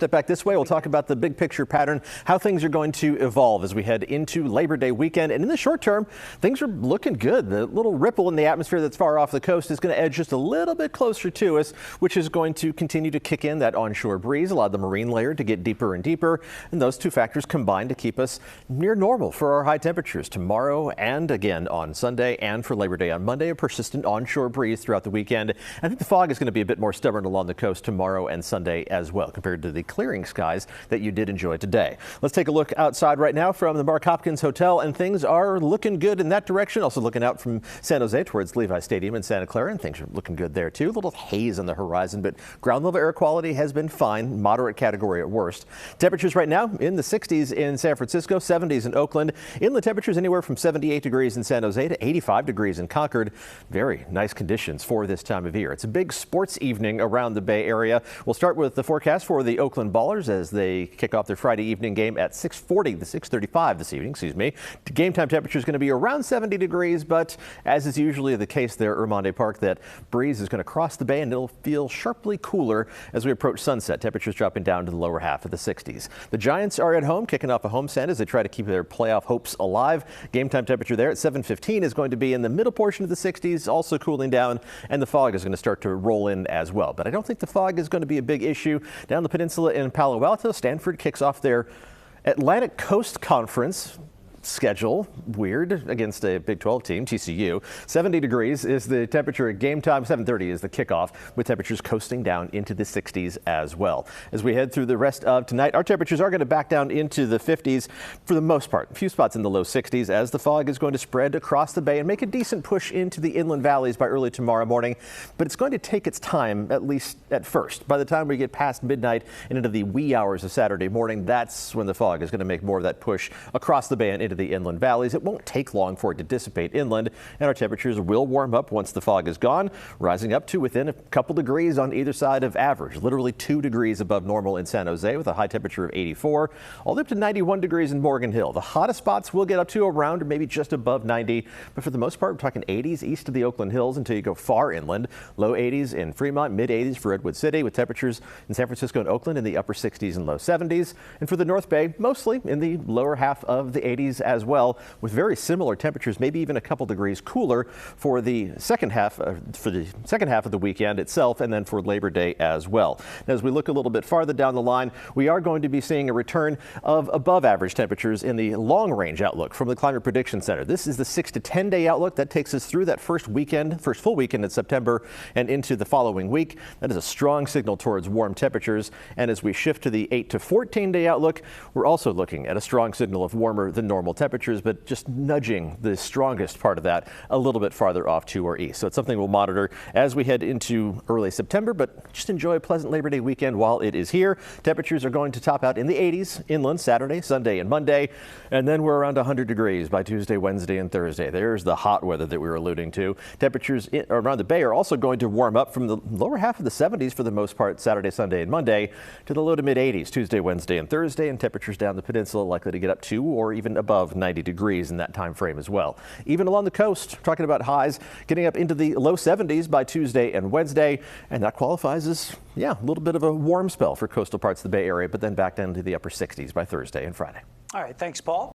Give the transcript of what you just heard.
step back this way. We'll talk about the big picture pattern, how things are going to evolve as we head into Labor Day weekend. And in the short term, things are looking good. The little ripple in the atmosphere that's far off the coast is going to edge just a little bit closer to us, which is going to continue to kick in that onshore breeze, allow the marine layer to get deeper and deeper. And those two factors combine to keep us near normal for our high temperatures tomorrow and again on Sunday, and for Labor Day on Monday, a persistent onshore breeze throughout the weekend. I think the fog is going to be a bit more stubborn along the coast tomorrow and Sunday as well, compared to the clearing skies that you did enjoy today. Let's take a look outside right now from the Mark Hopkins Hotel, and things are looking good in that direction. Also looking out from San Jose towards Levi Stadium in Santa Clara, and things are looking good there too. A little haze on the horizon, but ground level air quality has been fine, moderate category at worst. Temperatures right now in the 60s in San Francisco, 70s in Oakland. Inland temperatures anywhere from 78 degrees in San Jose to 85 degrees in Concord. Very nice conditions for this time of year. It's a big sports evening around the Bay Area. We'll start with the forecast for the Oakland Ballers as they kick off their Friday evening game at 6:35 this evening. The game time temperature is going to be around 70 degrees, but as is usually the case there at Ramonde Park, that breeze is going to cross the bay and it'll feel sharply cooler as we approach sunset. Temperatures dropping down to the lower half of the 60s. The Giants are at home, kicking off a homestand as they try to keep their playoff hopes alive. Game time temperature there at 7:15 is going to be in the middle portion of the 60s, also cooling down, and the fog is going to start to roll in as well. But I don't think the fog is going to be a big issue. Down the peninsula in Palo Alto, Stanford kicks off their Atlantic Coast Conference schedule, weird, against a Big 12 team, TCU. 70 degrees is the temperature at game time. 7:30 is the kickoff, with temperatures coasting down into the 60s as well. As we head through the rest of tonight, our temperatures are going to back down into the 50s for the most part. A few spots in the low 60s as the fog is going to spread across the bay and make a decent push into the inland valleys by early tomorrow morning. But it's going to take its time, at least at first. By the time we get past midnight and into the wee hours of Saturday morning, that's when the fog is going to make more of that push across the bay and into the inland valleys. It won't take long for it to dissipate inland, and our temperatures will warm up once the fog is gone, rising up to within a couple degrees on either side of average, literally 2 degrees above normal in San Jose with a high temperature of 84, all the way up to 91 degrees in Morgan Hill. The hottest spots will get up to around or maybe just above 90, but for the most part, we're talking 80s east of the Oakland Hills until you go far inland. Low 80s in Fremont, mid 80s for Redwood City, with temperatures in San Francisco and Oakland in the upper 60s and low 70s. And for the North Bay, mostly in the lower half of the 80s as well, with very similar temperatures, maybe even a couple degrees cooler for the second half of the weekend itself, and then for Labor Day as well. Now, as we look a little bit farther down the line, we are going to be seeing a return of above average temperatures in the long range outlook from the Climate Prediction Center. This is the 6 to 10 day outlook that takes us through that first full weekend in September and into the following week. That is a strong signal towards warm temperatures. And as we shift to the 8 to 14 day outlook, we're also looking at a strong signal of warmer than normal temperatures, but just nudging the strongest part of that a little bit farther off to our east. So it's something we'll monitor as we head into early September, but just enjoy a pleasant Labor Day weekend while it is here. Temperatures are going to top out in the 80s inland Saturday, Sunday, and Monday, and then we're around 100 degrees by Tuesday, Wednesday, and Thursday. There's the hot weather that we were alluding to. Temperatures around the Bay are also going to warm up from the lower half of the 70s for the most part Saturday, Sunday, and Monday to the low to mid 80s Tuesday, Wednesday, and Thursday, and temperatures down the peninsula likely to get up to or even above 90 degrees in that time frame as well. Even along the coast, talking about highs getting up into the low 70s by Tuesday and Wednesday, and that qualifies as, a little bit of a warm spell for coastal parts of the Bay Area, but then back down to the upper 60s by Thursday and Friday. All right, thanks, Paul.